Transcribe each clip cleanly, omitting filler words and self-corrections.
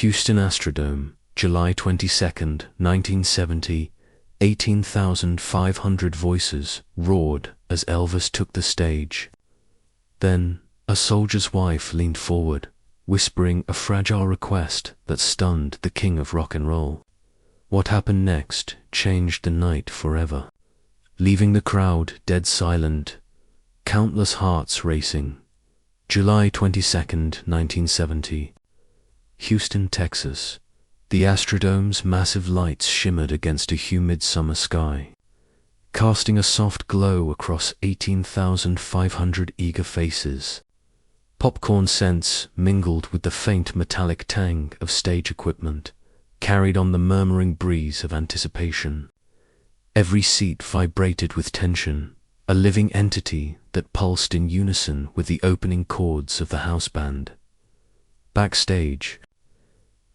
Houston Astrodome, July 22, 1970. 18,500 voices roared as Elvis took the stage. Then, a soldier's wife leaned forward, whispering a fragile request that stunned the king of rock and roll. What happened next changed the night forever, leaving the crowd dead silent, countless hearts racing. July 22, 1970. Houston, Texas. The Astrodome's massive lights shimmered against a humid summer sky, casting a soft glow across 18,500 eager faces. Popcorn scents mingled with the faint metallic tang of stage equipment, carried on the murmuring breeze of anticipation. Every seat vibrated with tension, a living entity that pulsed in unison with the opening chords of the house band. Backstage,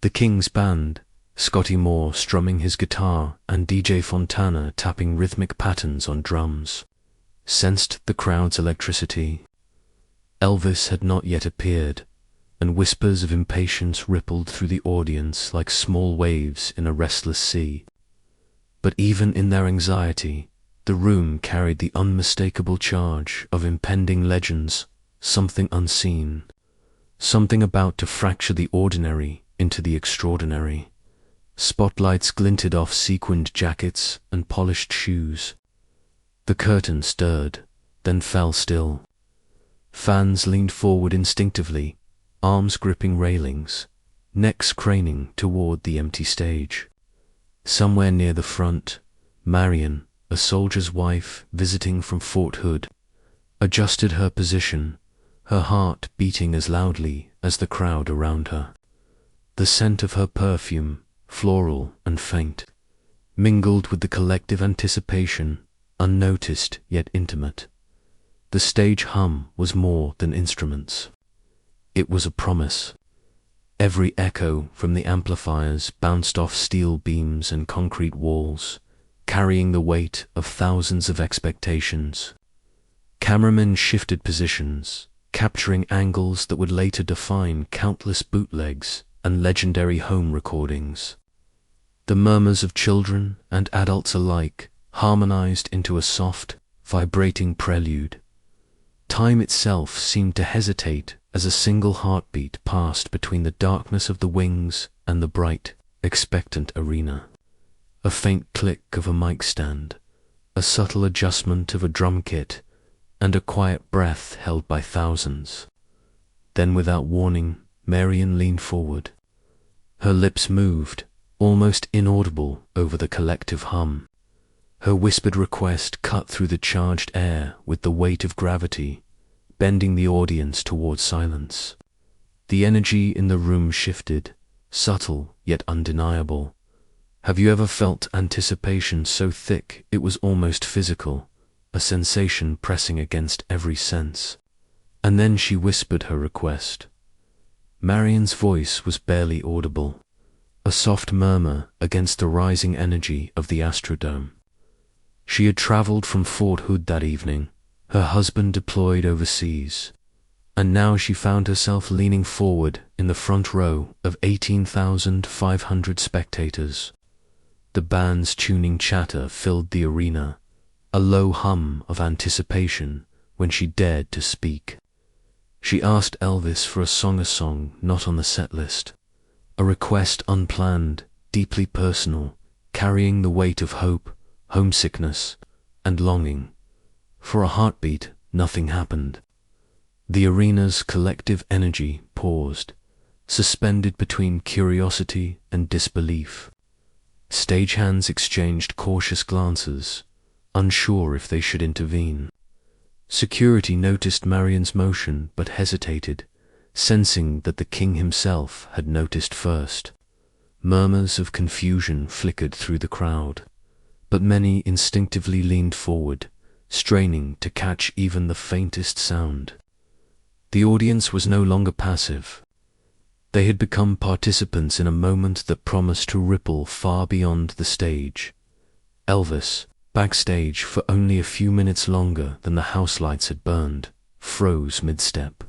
the King's band, Scotty Moore strumming his guitar and DJ Fontana tapping rhythmic patterns on drums, sensed the crowd's electricity. Elvis had not yet appeared, and whispers of impatience rippled through the audience like small waves in a restless sea. But even in their anxiety, the room carried the unmistakable charge of impending legends, something unseen, something about to fracture the ordinary into the extraordinary. Spotlights glinted off sequined jackets and polished shoes. The curtain stirred, then fell still. Fans leaned forward instinctively, arms gripping railings, necks craning toward the empty stage. Somewhere near the front, Marion, a soldier's wife visiting from Fort Hood, adjusted her position, her heart beating as loudly as the crowd around her. The scent of her perfume, floral and faint, mingled with the collective anticipation, unnoticed yet intimate. The stage hum was more than instruments. It was a promise. Every echo from the amplifiers bounced off steel beams and concrete walls, carrying the weight of thousands of expectations. Cameramen shifted positions, capturing angles that would later define countless bootlegs and legendary home recordings. The murmurs of children and adults alike harmonized into a soft, vibrating prelude. Time itself seemed to hesitate as a single heartbeat passed between the darkness of the wings and the bright, expectant arena. A faint click of a mic stand, a subtle adjustment of a drum kit, and a quiet breath held by thousands. Then, without warning, Marion leaned forward. Her lips moved, almost inaudible over the collective hum. Her whispered request cut through the charged air with the weight of gravity, bending the audience toward silence. The energy in the room shifted, subtle yet undeniable. Have you ever felt anticipation so thick it was almost physical, a sensation pressing against every sense? And then she whispered her request. Marion's voice was barely audible, a soft murmur against the rising energy of the Astrodome. She had traveled from Fort Hood that evening, her husband deployed overseas, and now she found herself leaning forward in the front row of 18,500 spectators. The band's tuning chatter filled the arena, a low hum of anticipation when she dared to speak. She asked Elvis for a song not on the set list, a request unplanned, deeply personal, carrying the weight of hope, homesickness, and longing. For a heartbeat, nothing happened. The arena's collective energy paused, suspended between curiosity and disbelief. Stagehands exchanged cautious glances, unsure if they should intervene. Security noticed Marion's motion but hesitated, sensing that the king himself had noticed first. Murmurs of confusion flickered through the crowd, but many instinctively leaned forward, straining to catch even the faintest sound. The audience was no longer passive. They had become participants in a moment that promised to ripple far beyond the stage. Elvis, backstage for only a few minutes longer than the house lights had burned, froze mid-step.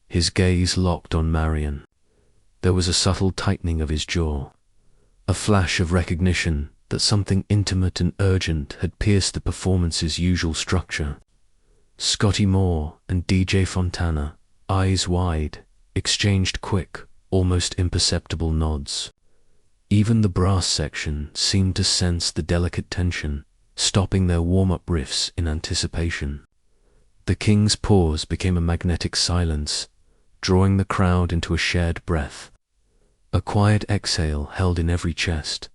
His gaze locked on Marion. There was a subtle tightening of his jaw, a flash of recognition that something intimate and urgent had pierced the performance's usual structure. Scotty Moore and DJ Fontana, eyes wide, exchanged quick, almost imperceptible nods. Even the brass section seemed to sense the delicate tension, stopping their warm-up riffs in anticipation. The king's pause became a magnetic silence, drawing the crowd into a shared breath. A quiet exhale held in every chest.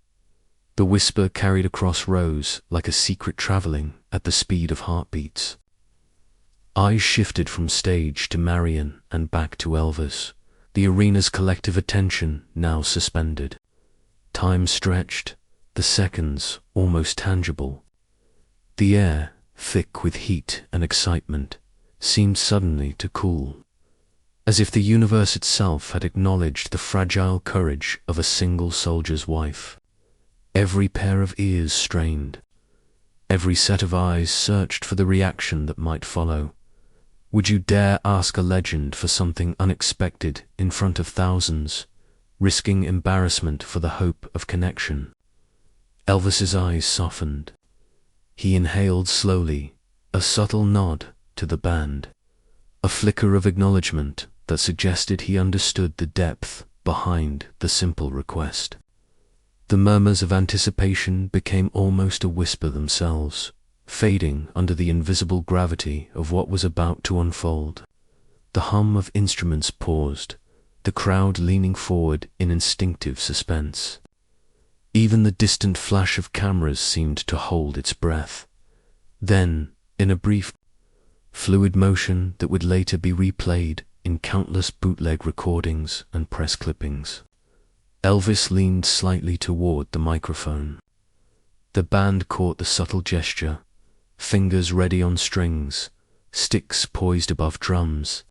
The whisper carried across rows like a secret traveling at the speed of heartbeats. Eyes shifted from stage to Marion and back to Elvis, the arena's collective attention now suspended. Time stretched, the seconds almost tangible. The air, thick with heat and excitement, seemed suddenly to cool, as if the universe itself had acknowledged the fragile courage of a single soldier's wife. Every pair of ears strained. Every set of eyes searched for the reaction that might follow. Would you dare ask a legend for something unexpected in front of thousands, risking embarrassment for the hope of connection? Elvis's eyes softened. He inhaled slowly, a subtle nod to the band, a flicker of acknowledgement that suggested he understood the depth behind the simple request. The murmurs of anticipation became almost a whisper themselves, fading under the invisible gravity of what was about to unfold. The hum of instruments paused, the crowd leaning forward in instinctive suspense. Even the distant flash of cameras seemed to hold its breath. Then, in a brief, fluid motion that would later be replayed in countless bootleg recordings and press clippings, Elvis leaned slightly toward the microphone. The band caught the subtle gesture, fingers ready on strings, sticks poised above drums.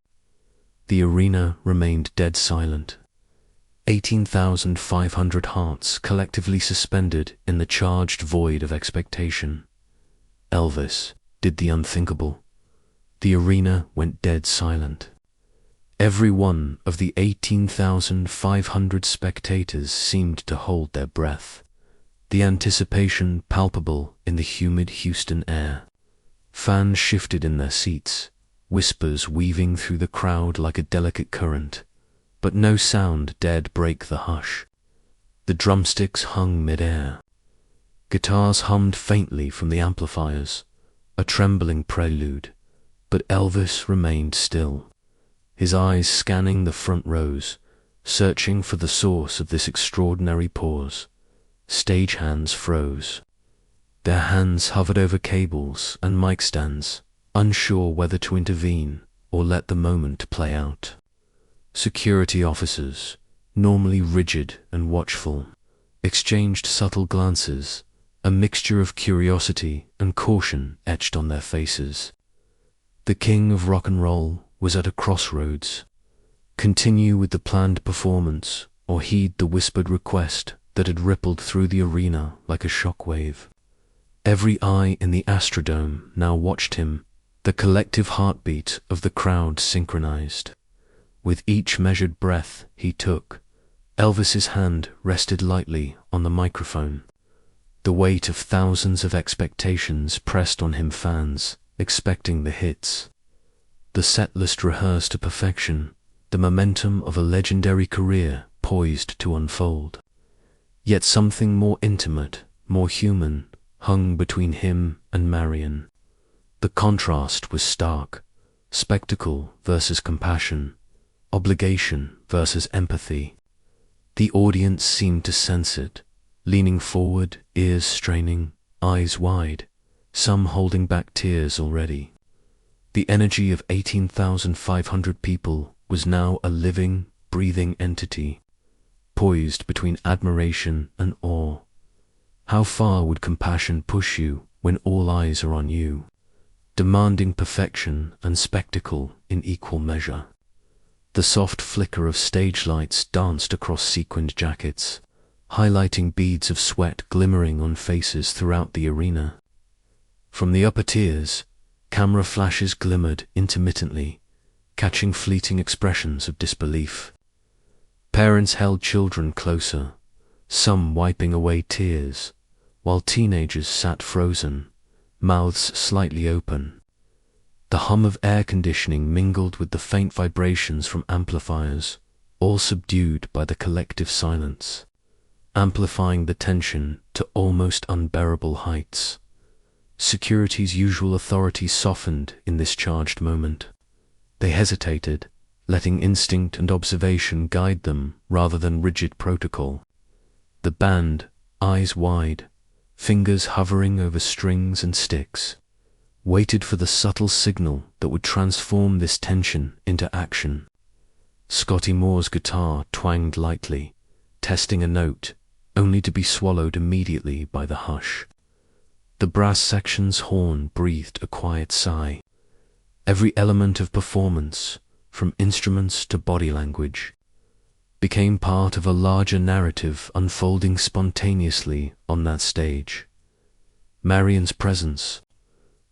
The arena remained dead silent. 18,500 hearts collectively suspended in the charged void of expectation. Elvis did the unthinkable. The arena went dead silent. Every one of the 18,500 spectators seemed to hold their breath, the anticipation palpable in the humid Houston air. Fans shifted in their seats, whispers weaving through the crowd like a delicate current, but no sound dared break the hush. The drumsticks hung mid-air. Guitars hummed faintly from the amplifiers, a trembling prelude, but Elvis remained still, his eyes scanning the front rows, searching for the source of this extraordinary pause. Stagehands froze. Their hands hovered over cables and mic stands, unsure whether to intervene or let the moment play out. Security officers, normally rigid and watchful, exchanged subtle glances, a mixture of curiosity and caution etched on their faces. The king of rock and roll was at a crossroads. Continue with the planned performance or heed the whispered request that had rippled through the arena like a shockwave. Every eye in the Astrodome now watched him, the collective heartbeat of the crowd synchronized. With each measured breath he took, Elvis's hand rested lightly on the microphone. The weight of thousands of expectations pressed on him, fans expecting the hits. The set list rehearsed to perfection, the momentum of a legendary career poised to unfold. Yet something more intimate, more human, hung between him and Marion. The contrast was stark: spectacle versus compassion, obligation versus empathy. The audience seemed to sense it, leaning forward, ears straining, eyes wide, some holding back tears already. The energy of 18,500 people was now a living, breathing entity, poised between admiration and awe. How far would compassion push you when all eyes are on you, demanding perfection and spectacle in equal measure? The soft flicker of stage lights danced across sequined jackets, highlighting beads of sweat glimmering on faces throughout the arena. From the upper tiers, camera flashes glimmered intermittently, catching fleeting expressions of disbelief. Parents held children closer, some wiping away tears, while teenagers sat frozen, mouths slightly open. The hum of air conditioning mingled with the faint vibrations from amplifiers, all subdued by the collective silence, amplifying the tension to almost unbearable heights. Security's usual authority softened in this charged moment. They hesitated, letting instinct and observation guide them rather than rigid protocol. The band, eyes wide, fingers hovering over strings and sticks, waited for the subtle signal that would transform this tension into action. Scotty Moore's guitar twanged lightly, testing a note, only to be swallowed immediately by the hush. The brass section's horn breathed a quiet sigh. Every element of performance, from instruments to body language, became part of a larger narrative unfolding spontaneously on that stage. Marion's presence,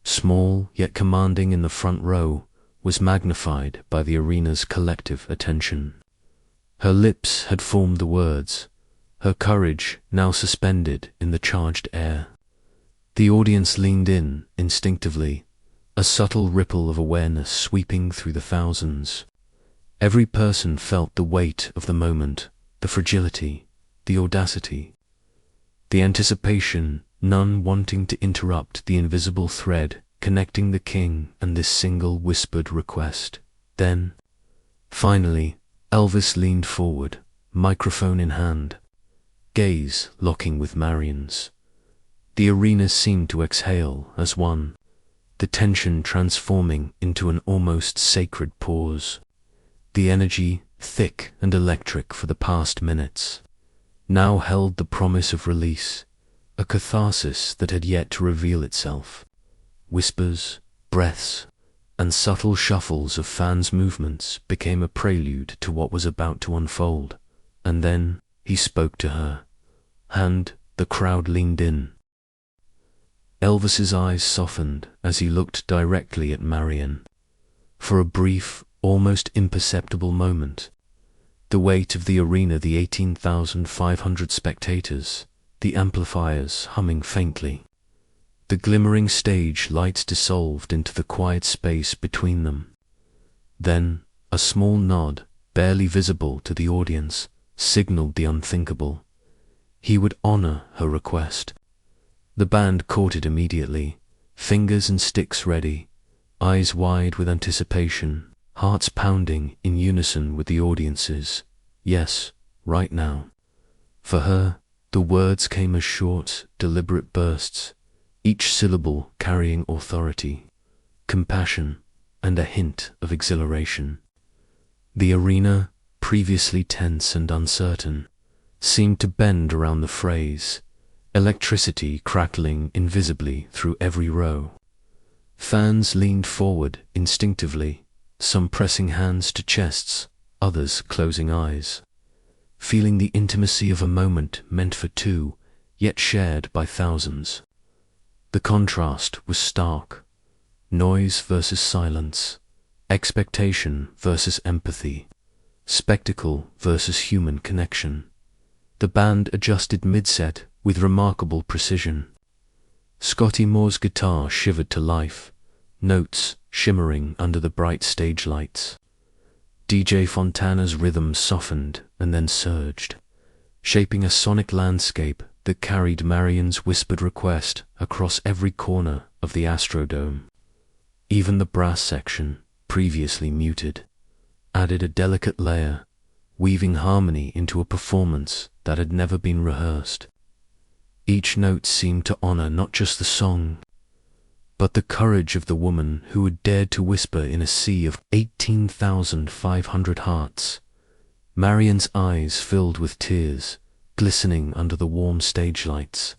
small yet commanding in the front row, was magnified by the arena's collective attention. Her lips had formed the words, her courage now suspended in the charged air. The audience leaned in instinctively, a subtle ripple of awareness sweeping through the thousands. Every person felt the weight of the moment, the fragility, the audacity, the anticipation, none wanting to interrupt the invisible thread connecting the king and this single whispered request. Then, finally, Elvis leaned forward, microphone in hand, gaze locking with Marion's. The arena seemed to exhale as one, the tension transforming into an almost sacred pause. The energy, thick and electric for the past minutes, now held the promise of release, a catharsis that had yet to reveal itself. Whispers, breaths, and subtle shuffles of fans' movements became a prelude to what was about to unfold. And then he spoke to her, and the crowd leaned in. Elvis's eyes softened as he looked directly at Marion. For a brief, almost imperceptible moment, the weight of the arena, the 18,500 spectators, the amplifiers humming faintly, the glimmering stage lights dissolved into the quiet space between them. Then a small nod, barely visible to the audience, signaled the unthinkable. He would honor her request. The band caught it immediately, fingers and sticks ready, eyes wide with anticipation, hearts pounding in unison with the audience's. Yes, right now. For her, the words came as short, deliberate bursts, each syllable carrying authority, compassion, and a hint of exhilaration. The arena, previously tense and uncertain, seemed to bend around the phrase, electricity crackling invisibly through every row. Fans leaned forward instinctively, some pressing hands to chests, others closing eyes, feeling the intimacy of a moment meant for two, yet shared by thousands. The contrast was stark. Noise versus silence, expectation versus empathy, spectacle versus human connection. The band adjusted mid-set with remarkable precision. Scotty Moore's guitar shivered to life, notes shimmering under the bright stage lights. DJ Fontana's rhythm softened and then surged, shaping a sonic landscape that carried Marion's whispered request across every corner of the Astrodome. Even the brass section, previously muted, added a delicate layer, weaving harmony into a performance that had never been rehearsed. Each note seemed to honor not just the song, but the courage of the woman who had dared to whisper in a sea of 18,500 hearts. Marion's eyes filled with tears, glistening under the warm stage lights.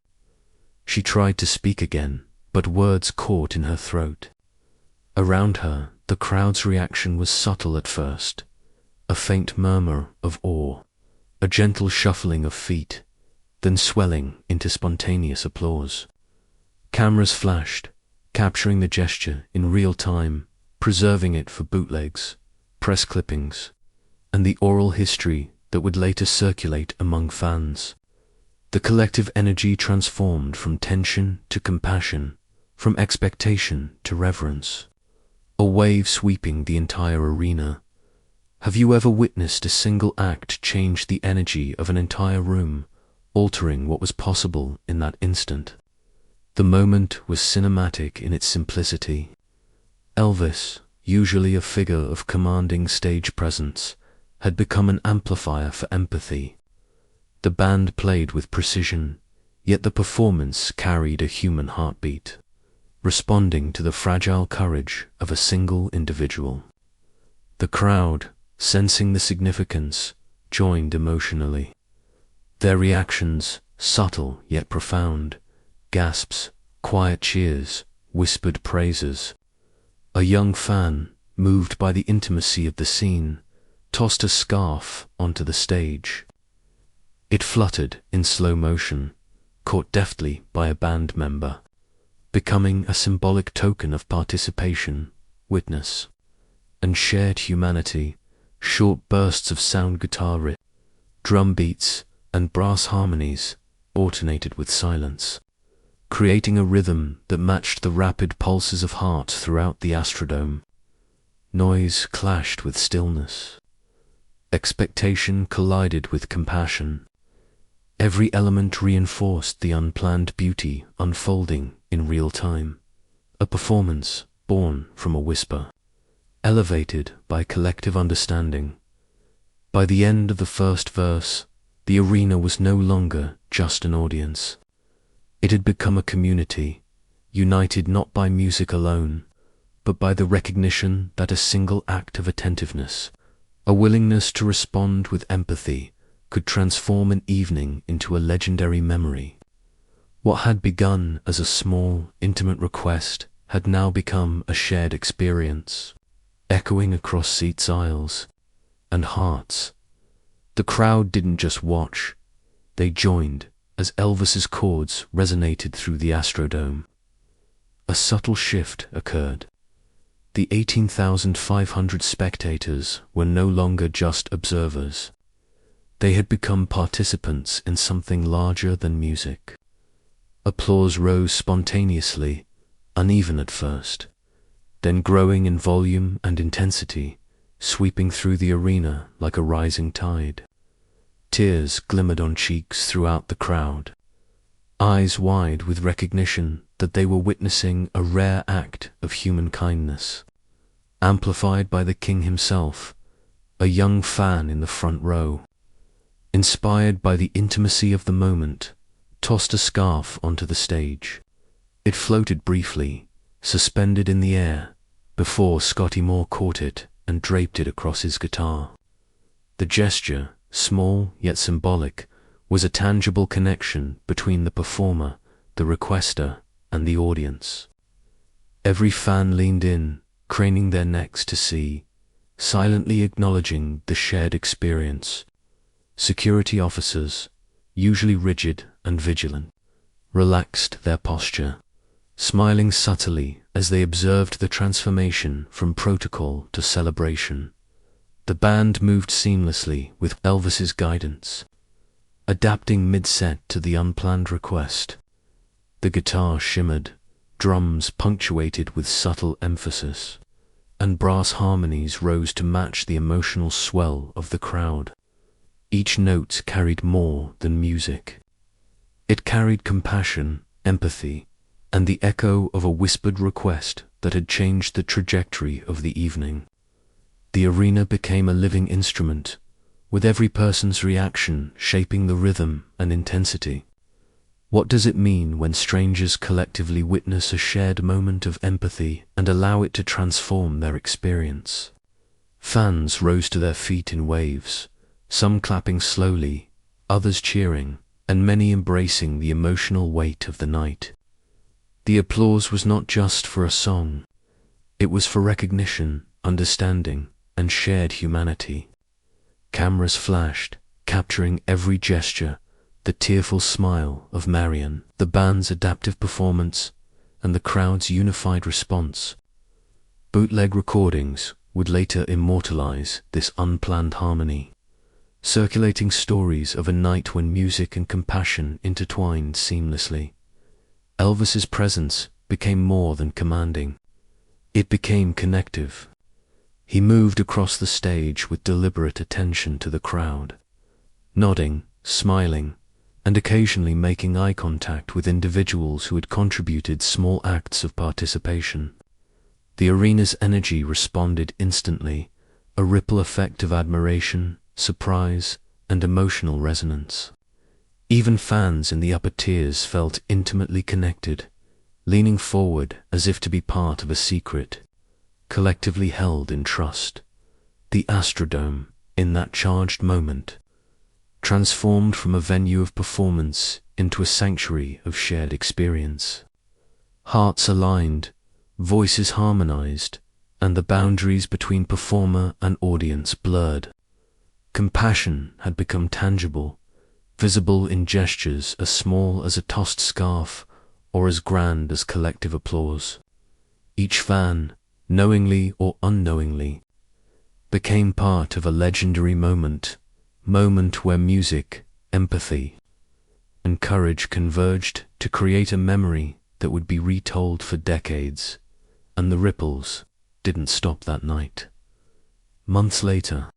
She tried to speak again, but words caught in her throat. Around her, the crowd's reaction was subtle at first, a faint murmur of awe, a gentle shuffling of feet, then swelling into spontaneous applause. Cameras flashed, capturing the gesture in real time, preserving it for bootlegs, press clippings, and the oral history that would later circulate among fans. The collective energy transformed from tension to compassion, from expectation to reverence, a wave sweeping the entire arena. Have you ever witnessed a single act change the energy of an entire room, altering what was possible in that instant? The moment was cinematic in its simplicity. Elvis, usually a figure of commanding stage presence, had become an amplifier for empathy. The band played with precision, yet the performance carried a human heartbeat, responding to the fragile courage of a single individual. The crowd, sensing the significance, joined emotionally. Their reactions, subtle yet profound, gasps, quiet cheers, whispered praises. A young fan, moved by the intimacy of the scene, tossed a scarf onto the stage. It fluttered in slow motion, caught deftly by a band member, becoming a symbolic token of participation, witness, and shared humanity. Short bursts of sound guitar riff, drum beats, and brass harmonies alternated with silence, creating a rhythm that matched the rapid pulses of hearts throughout the Astrodome. Noise clashed with stillness. Expectation collided with compassion. Every element reinforced the unplanned beauty unfolding in real time. A performance born from a whisper, elevated by collective understanding. By the end of the first verse, the arena was no longer just an audience. It had become a community, united not by music alone, but by the recognition that a single act of attentiveness, a willingness to respond with empathy, could transform an evening into a legendary memory. What had begun as a small, intimate request had now become a shared experience, echoing across seats, aisles, and hearts. The crowd didn't just watch, they joined as Elvis's chords resonated through the Astrodome. A subtle shift occurred. The 18,500 spectators were no longer just observers. They had become participants in something larger than music. Applause rose spontaneously, uneven at first, then growing in volume and intensity, sweeping through the arena like a rising tide. Tears glimmered on cheeks throughout the crowd, eyes wide with recognition that they were witnessing a rare act of human kindness. Amplified by the king himself, a young fan in the front row, inspired by the intimacy of the moment, tossed a scarf onto the stage. It floated briefly, suspended in the air, before Scotty Moore caught it and draped it across his guitar. The gesture, small yet symbolic, was a tangible connection between the performer, the requester, and the audience. Every fan leaned in, craning their necks to see, silently acknowledging the shared experience. Security officers, usually rigid and vigilant, relaxed their posture, smiling subtly as they observed the transformation from protocol to celebration. The band moved seamlessly with Elvis's guidance, adapting mid-set to the unplanned request. The guitar shimmered, drums punctuated with subtle emphasis, and brass harmonies rose to match the emotional swell of the crowd. Each note carried more than music. It carried compassion, empathy, and the echo of a whispered request that had changed the trajectory of the evening. The arena became a living instrument, with every person's reaction shaping the rhythm and intensity. What does it mean when strangers collectively witness a shared moment of empathy and allow it to transform their experience? Fans rose to their feet in waves, some clapping slowly, others cheering, and many embracing the emotional weight of the night. The applause was not just for a song. It was for recognition, understanding, and shared humanity. Cameras flashed, capturing every gesture, the tearful smile of Marian, the band's adaptive performance, and the crowd's unified response. Bootleg recordings would later immortalize this unplanned harmony, circulating stories of a night when music and compassion intertwined seamlessly. Elvis's presence became more than commanding. It became connective. He moved across the stage with deliberate attention to the crowd, nodding, smiling, and occasionally making eye contact with individuals who had contributed small acts of participation. The arena's energy responded instantly, a ripple effect of admiration, surprise, and emotional resonance. Even fans in the upper tiers felt intimately connected, leaning forward as if to be part of a secret, collectively held in trust. The Astrodome, in that charged moment, transformed from a venue of performance into a sanctuary of shared experience. Hearts aligned, voices harmonized, and the boundaries between performer and audience blurred. Compassion had become tangible, visible in gestures as small as a tossed scarf or as grand as collective applause. Each fan, knowingly or unknowingly, became part of a legendary moment where music, empathy, and courage converged to create a memory that would be retold for decades, and the ripples didn't stop that night. Months later,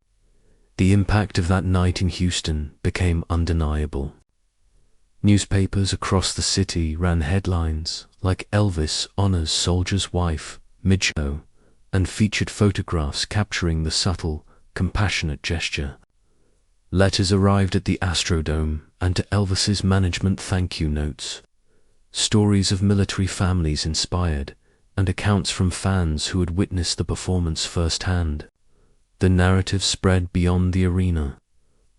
the impact of that night in Houston became undeniable. Newspapers across the city ran headlines like "Elvis honors soldier's wife, mid-show," and featured photographs capturing the subtle, compassionate gesture. Letters arrived at the Astrodome and to Elvis's management thank you notes. Stories of military families inspired, and accounts from fans who had witnessed the performance firsthand. The narrative spread beyond the arena,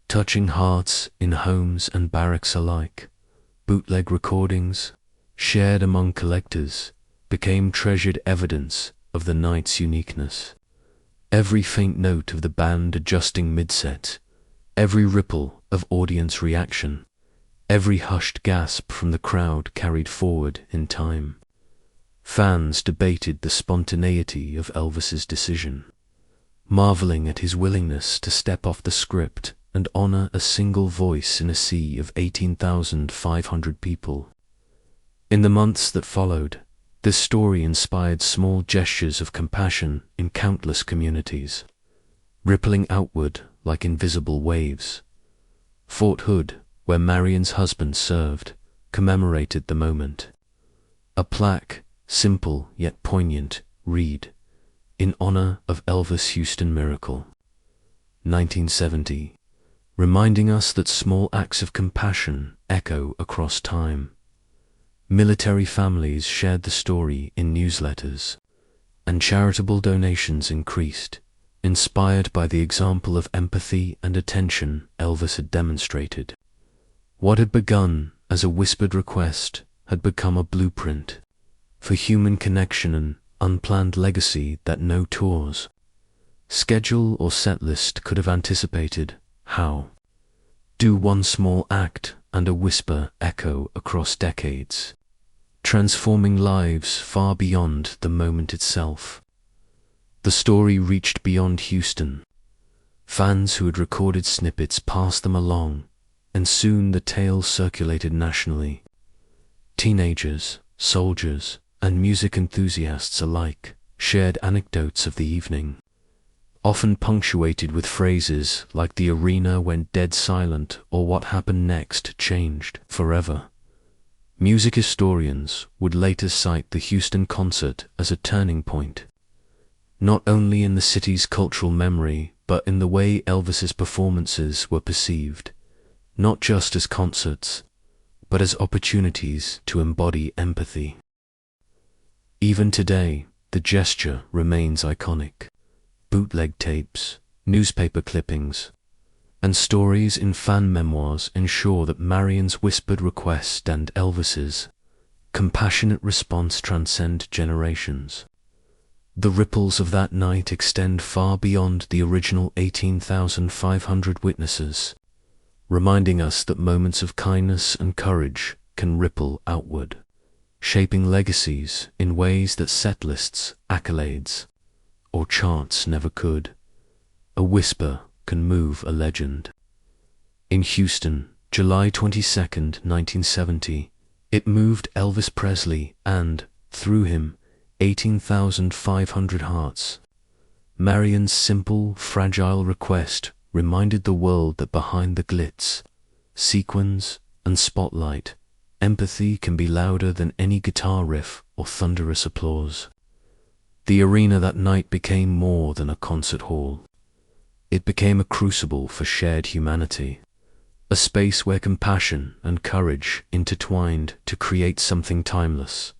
touching hearts in homes and barracks alike. Bootleg recordings, shared among collectors, became treasured evidence of the night's uniqueness. Every faint note of the band adjusting mid-set, every ripple of audience reaction, every hushed gasp from the crowd carried forward in time. Fans debated the spontaneity of Elvis's decision, marveling at his willingness to step off the script and honor a single voice in a sea of 18,500 people. In the months that followed, this story inspired small gestures of compassion in countless communities, rippling outward like invisible waves. Fort Hood, where Marion's husband served, commemorated the moment. A plaque, simple yet poignant, read, "In honor of Elvis Houston Miracle, 1970, reminding us that small acts of compassion echo across time." Military families shared the story in newsletters, and charitable donations increased, inspired by the example of empathy and attention Elvis had demonstrated. What had begun as a whispered request had become a blueprint for human connection and unplanned legacy that no tours, schedule or set list could have anticipated. How do one small act and a whisper echo across decades, transforming lives far beyond the moment itself? The story reached beyond Houston. Fans who had recorded snippets passed them along, and soon the tale circulated nationally. Teenagers, soldiers, and music enthusiasts alike shared anecdotes of the evening, often punctuated with phrases like "the arena went dead silent" or "what happened next changed forever." Music historians would later cite the Houston concert as a turning point, not only in the city's cultural memory, but in the way Elvis's performances were perceived, not just as concerts, but as opportunities to embody empathy. Even today, the gesture remains iconic. Bootleg tapes, newspaper clippings, and stories in fan memoirs ensure that Marion's whispered request and Elvis's compassionate response transcend generations. The ripples of that night extend far beyond the original 18,500 witnesses, reminding us that moments of kindness and courage can ripple outward, shaping legacies in ways that set lists, accolades, or charts never could. A whisper can move a legend. In Houston, July 22, 1970, it moved Elvis Presley and, through him, 18,500 hearts. Marion's simple, fragile request reminded the world that behind the glitz, sequins, and spotlight, empathy can be louder than any guitar riff or thunderous applause. The arena that night became more than a concert hall. It became a crucible for shared humanity, a space where compassion and courage intertwined to create something timeless.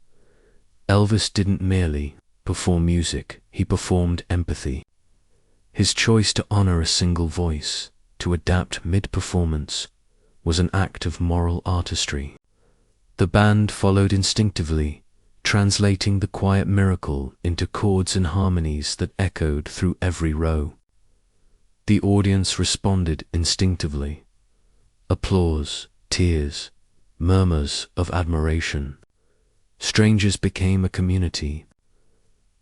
Elvis didn't merely perform music, he performed empathy. His choice to honor a single voice, to adapt mid-performance, was an act of moral artistry. The band followed instinctively, translating the quiet miracle into chords and harmonies that echoed through every row. The audience responded instinctively. Applause, tears, murmurs of admiration. Strangers became a community.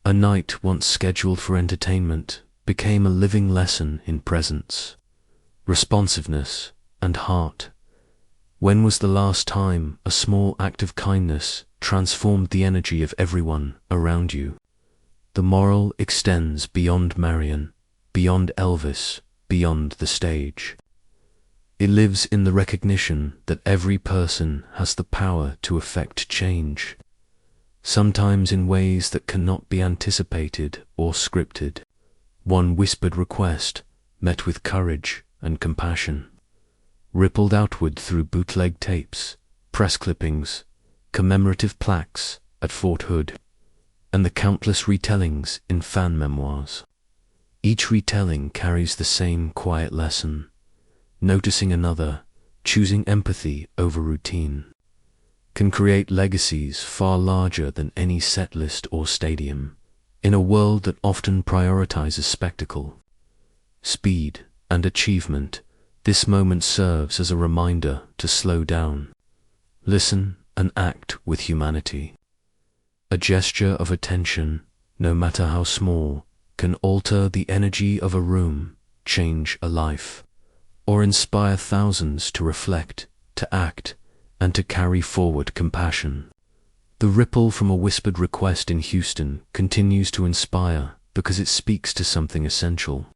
A night once scheduled for entertainment became a living lesson in presence, responsiveness, and heart. When was the last time a small act of kindness transformed the energy of everyone around you? The moral extends beyond Marion, beyond Elvis, beyond the stage. It lives in the recognition that every person has the power to effect change, sometimes in ways that cannot be anticipated or scripted. One whispered request, met with courage and compassion, rippled outward through bootleg tapes, press clippings, commemorative plaques at Fort Hood, and the countless retellings in fan memoirs. Each retelling carries the same quiet lesson: noticing another, choosing empathy over routine, can create legacies far larger than any set list or stadium. In a world that often prioritizes spectacle, speed, and achievement, this moment serves as a reminder to slow down, listen, and act with humanity. A gesture of attention, no matter how small, can alter the energy of a room, change a life, or inspire thousands to reflect, to act, and to carry forward compassion. The ripple from a whispered request in Houston continues to inspire because it speaks to something essential: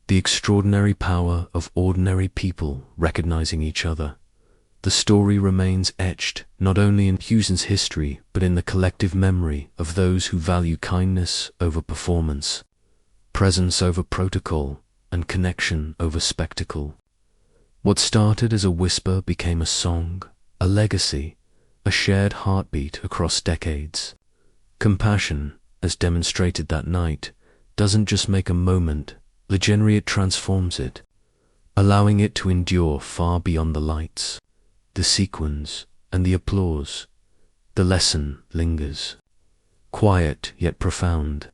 the extraordinary power of ordinary people recognizing each other. The story remains etched not only in Houston's history but in the collective memory of those who value kindness over performance, presence over protocol, and connection over spectacle. What started as a whisper became a song, a legacy, a shared heartbeat across decades. Compassion, as demonstrated that night, doesn't just make a moment, it transforms it, allowing it to endure far beyond the lights, the sequins, and the applause. The lesson lingers, quiet yet profound,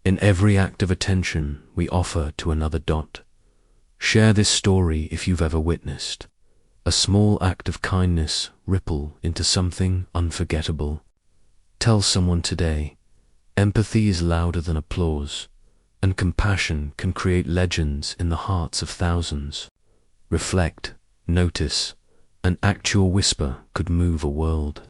in every act of attention we offer to another dot. Share this story if you've ever witnessed a small act of kindness ripple into something unforgettable. Tell someone today, empathy is louder than applause, and compassion can create legends in the hearts of thousands. Reflect, notice, an actual whisper could move a world.